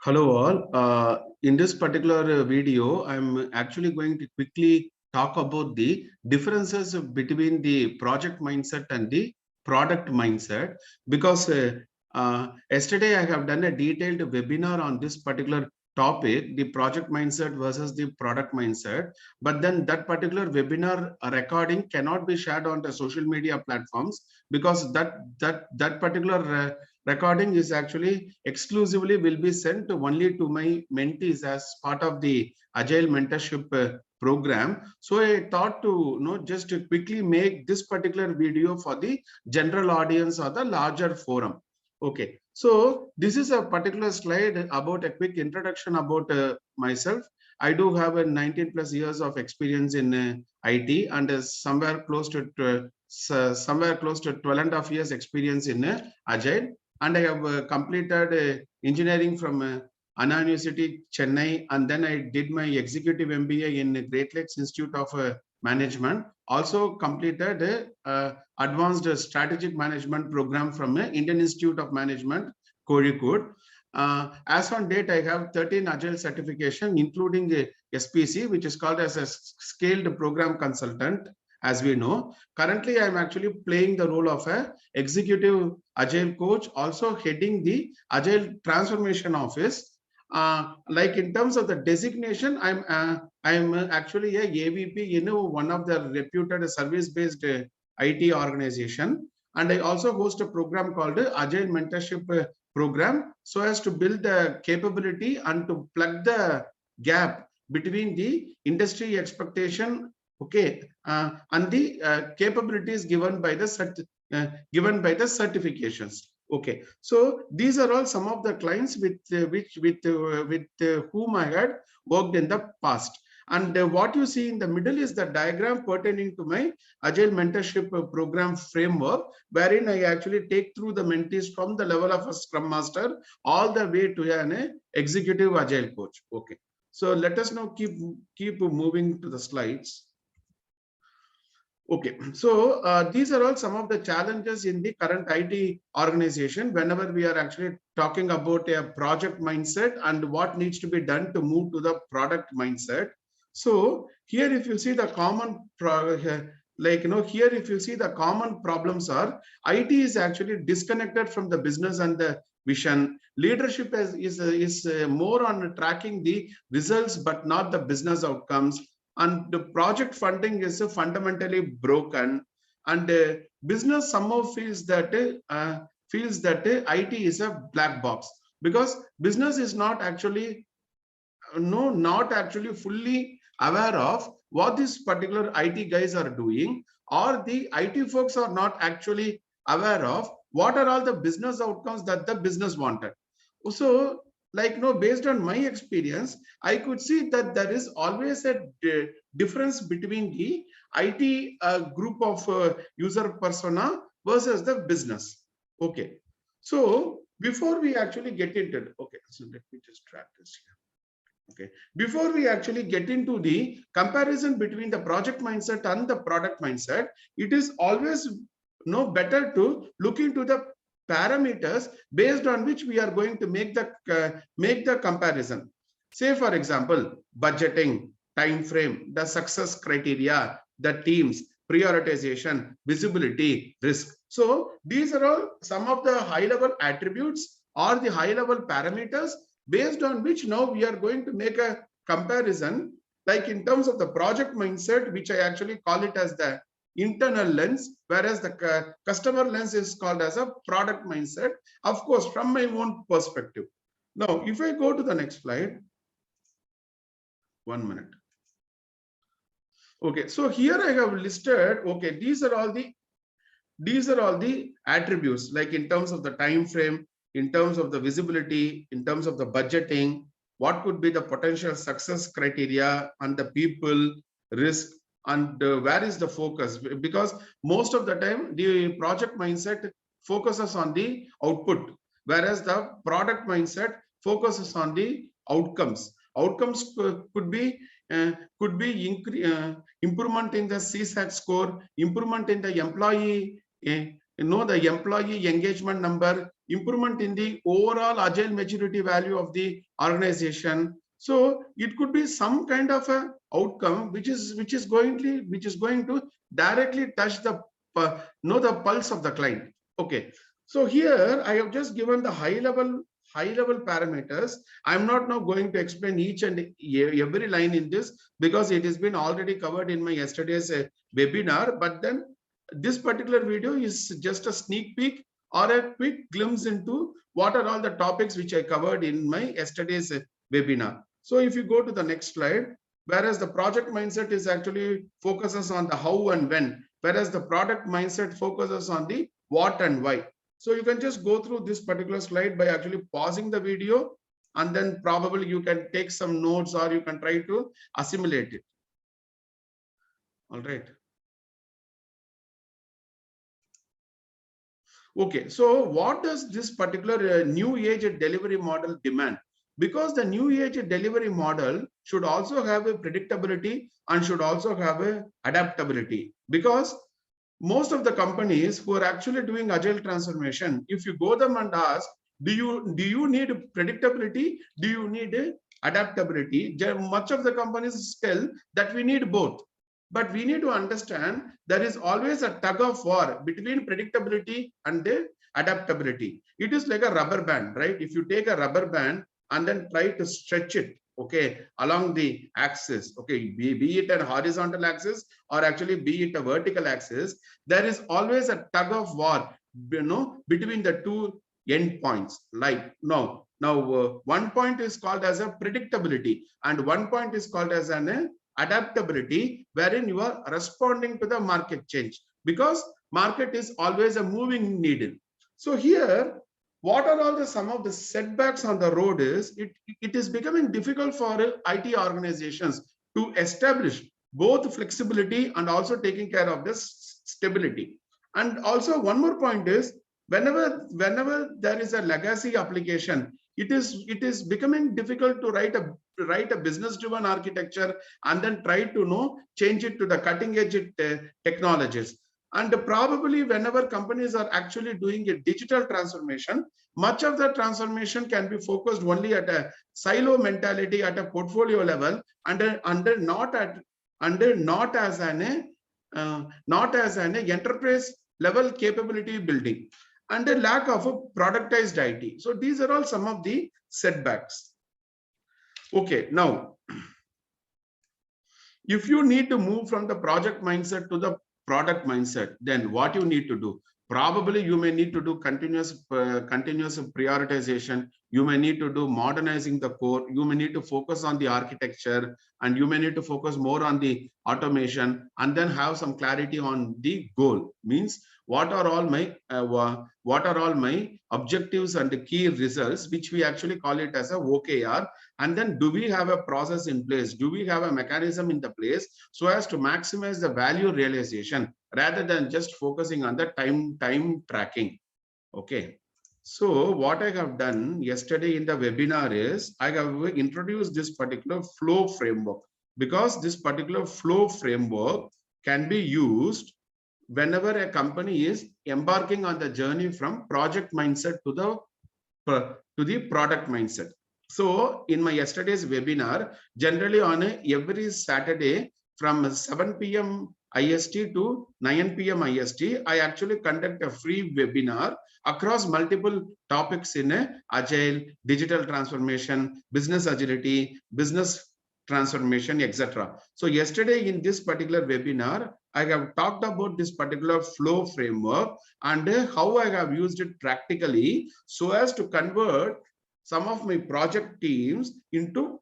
Hello all. In this particular video, I'm actually going to quickly talk about the differences between the project mindset and the product mindset because yesterday I have done a detailed webinar on this particular topic, the project mindset versus the product mindset. But then that particular webinar recording cannot be shared on the social media platforms because that particular recording is actually exclusively will be sent only to my mentees as part of the Agile mentorship program. So I thought to just to quickly make this particular video for the general audience or the larger forum. Okay, so this is a particular slide about a quick introduction about myself. I do have a 19 plus years of experience in IT and somewhere close to 12 and a half years experience in Agile, and I have completed engineering from Anna University, Chennai, and then I did my executive MBA in Great Lakes Institute of Management. Also completed advanced strategic management program from Indian Institute of Management, Kozhikode. As on date, I have 13 Agile certification, including a SPC, which is called as a scaled program consultant. As we know, currently I'm actually playing the role of a executive Agile coach, also heading the Agile transformation office. Like in terms of the designation, I'm actually a AVP in one of the reputed service-based IT organization, and I also host a program called Agile Mentorship Program, so as to build the capability and to plug the gap between the industry expectation, okay, and the capabilities given by the certifications. Okay, so these are all some of the clients with whom I had worked in the past. And what you see in the middle is the diagram pertaining to my Agile mentorship program framework, wherein I actually take through the mentees from the level of a Scrum Master all the way to an executive Agile coach. Okay, so let us now keep moving to the slides. Okay, so these are all some of the challenges in the current IT organization whenever we are actually talking about a project mindset and what needs to be done to move to the product mindset. So here, if you see the common here, if you see the common problems are IT is actually disconnected from the business and the vision. Leadership is more on tracking the results, but not the business outcomes, and the project funding is fundamentally broken, and business somehow feels that IT is a black box because business is not actually fully aware of what these particular IT guys are doing, or the IT folks are not actually aware of what are all the business outcomes that the business wanted. So based on my experience, I could see that there is always a difference between the IT group of user persona versus the business. Okay, so before we actually get into it, okay, so let me just track this here. Okay, before we actually get into the comparison between the project mindset and the product mindset, it is always better to look into the parameters based on which we are going to make the comparison. Say for example, budgeting, time frame, the success criteria, the teams, prioritization, visibility, risk. So these are all some of the high level attributes or the high level parameters based on which now we are going to make a comparison, like in terms of the project mindset, which I actually call it as the internal lens, whereas the customer lens is called as a product mindset, of course, from my own perspective. Now, if I go to the next slide, 1 minute. Okay, so here I have listed, okay, these are all the attributes, like in terms of the time frame, in terms of the visibility, in terms of the budgeting, what could be the potential success criteria, and the people, risk, and where is the focus? Because most of the time the project mindset focuses on the output, whereas the product mindset focuses on the outcomes. Outcomes could be improvement in the CSAT score, improvement in the employee the employee engagement number, improvement in the overall agile maturity value of the organization. So it could be some kind of a outcome which is going to directly touch the the pulse of the client. Okay, so here I have just given the high level parameters. I'm not now going to explain each and every line in this, because it has been already covered in my yesterday's webinar. But then this particular video is just a sneak peek or a quick glimpse into what are all the topics which I covered in my yesterday's webinar. So if you go to the next slide, whereas the project mindset is actually focuses on the how and when, whereas the product mindset focuses on the what and why. So you can just go through this particular slide by actually pausing the video, and then probably you can take some notes or you can try to assimilate it. All right. Okay, so what does this particular new age delivery model demand? Because the new age delivery model should also have a predictability and should also have a adaptability. Because most of the companies who are actually doing agile transformation, if you go them and ask, do you need predictability? Do you need adaptability? Much of the companies tell that we need both. But we need to understand there is always a tug of war between predictability and the adaptability. It is like a rubber band, right? If you take a rubber band and then try to stretch it, okay, along the axis, okay, be it a horizontal axis or actually be it a vertical axis, there is always a tug of war, between the two end points. Like now, one point is called as a predictability and one point is called as an adaptability, wherein you are responding to the market change, because market is always a moving needle. So here, what are all the some of the setbacks on the road is it is becoming difficult for IT organizations to establish both flexibility and also taking care of this stability. And also one more point is, whenever there is a legacy application, it is becoming difficult to write a business driven architecture and then try to change it to the cutting edge technologies. And probably whenever companies are actually doing a digital transformation, much of the transformation can be focused only at a silo mentality at a portfolio level, under not as an enterprise level capability building, and a lack of a productized IT. So these are all some of the setbacks. Okay, now, if you need to move from the project mindset to the product mindset, then what you need to do? Probably you may need to do continuous prioritization. You may need to do modernizing the core. You may need to focus on the architecture, and you may need to focus more on the automation, and then have some clarity on the goal. Means what are all my objectives and the key results, which we actually call it as a OKR. And then do we have a process in place? Do we have a mechanism in the place so as to maximize the value realization rather than just focusing on the time tracking? Okay. So what I have done yesterday in the webinar is I have introduced this particular flow framework, because this particular flow framework can be used whenever a company is embarking on the journey from project mindset to the product mindset. So in my yesterday's webinar, generally on every Saturday from 7 p.m. IST to 9 p.m. IST, I actually conduct a free webinar across multiple topics in agile, digital transformation, business agility, business transformation, etc. So yesterday in this particular webinar, I have talked about this particular flow framework and how I have used it practically so as to convert some of my project teams into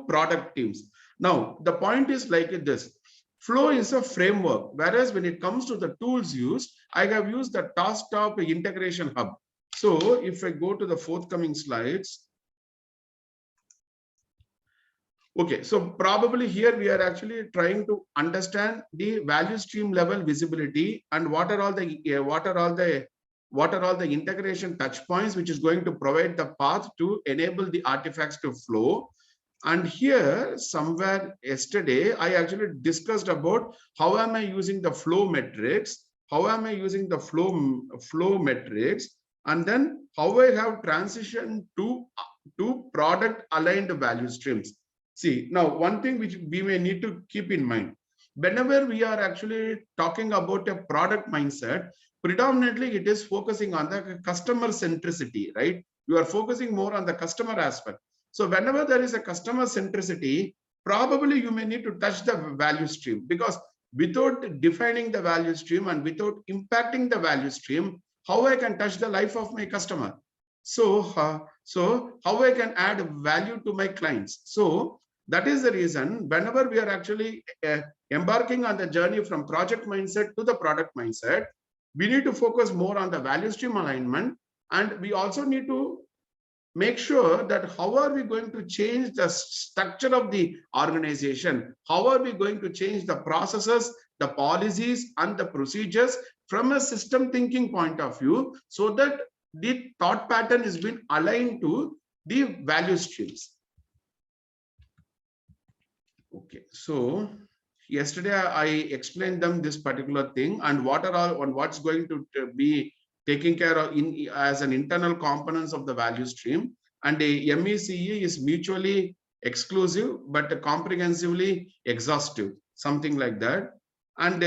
product teams. Now, the point is like this. Flow is a framework, whereas when it comes to the tools used, I have used the TaskTop integration hub. So if I go to the forthcoming slides, okay, so probably here we are actually trying to understand the value stream level visibility and what are all the integration touch points which is going to provide the path to enable the artifacts to flow. And here somewhere yesterday I actually discussed about how am I using the flow metrics how am I using the flow metrics, and then how I have transitioned to product aligned value streams. See, now one thing which we may need to keep in mind, whenever we are actually talking about a product mindset, predominantly it is focusing on the customer centricity, right? You are focusing more on the customer aspect. So whenever there is a customer centricity, probably you may need to touch the value stream, because without defining the value stream and without impacting the value stream, how I can touch the life of my customer? So how I can add value to my clients? So that is the reason whenever we are actually embarking on the journey from project mindset to the product mindset, we need to focus more on the value stream alignment, and we also need to make sure that how are we going to change the structure of the organization, how are we going to change the processes, the policies and the procedures from a system thinking point of view, so that the thought pattern is being aligned to the value streams. Okay, so yesterday I explained them this particular thing and what are all on what's going to be taking care of in as an internal components of the value stream. And the MECE is mutually exclusive but comprehensively exhaustive, something like that. And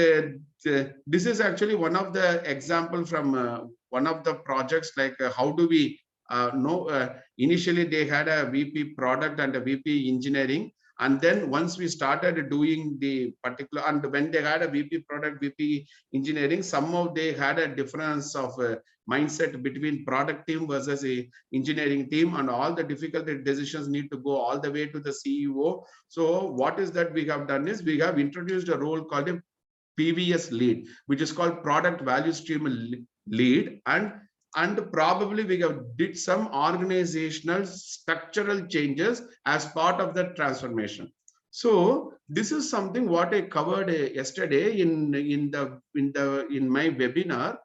this is actually one of the example from one of the projects, like how do we know, initially they had a VP product and a VP engineering, and then once we started doing the particular, and when they had a VP product, VP engineering, somehow they had a difference of mindset between product team versus a engineering team, and all the difficult decisions need to go all the way to the CEO. So what is that we have done is we have introduced a role called a PVS lead, which is called product value stream lead, and probably we have did some organizational structural changes as part of the transformation. So this is something what I covered yesterday in my webinar.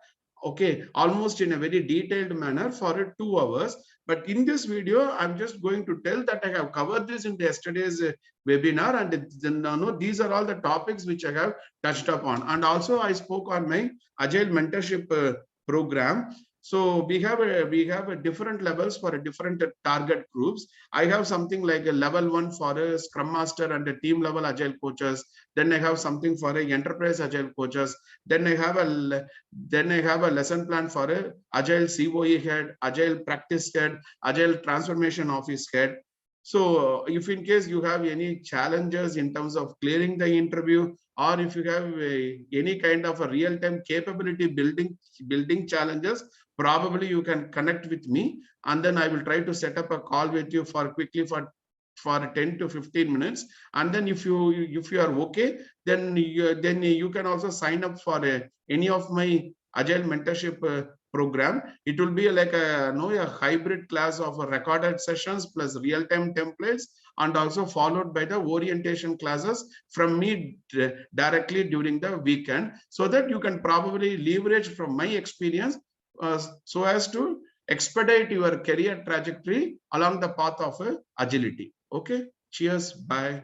Okay, almost in a very detailed manner for 2 hours. But in this video, I'm just going to tell that I have covered this in yesterday's webinar, and then these are all the topics which I have touched upon. And also I spoke on my Agile mentorship program. So we have a different levels for a different target groups. I have something like a level 1 for a Scrum Master and a team level Agile coaches. Then I have something for a enterprise Agile coaches. Then I have a lesson plan for a Agile COE head, Agile practice head, Agile transformation office head. So if in case you have any challenges in terms of clearing the interview, or if you have any kind of a real-time capability building challenges, probably you can connect with me, and then I will try to set up a call with you for 10 to 15 minutes. And then if you are okay, then you can also sign up for any of my Agile mentorship program. It will be like a hybrid class of recorded sessions plus real-time templates, and also followed by the orientation classes from me directly during the weekend, so that you can probably leverage from my experience so as to expedite your career trajectory along the path of agility. Okay, cheers, bye.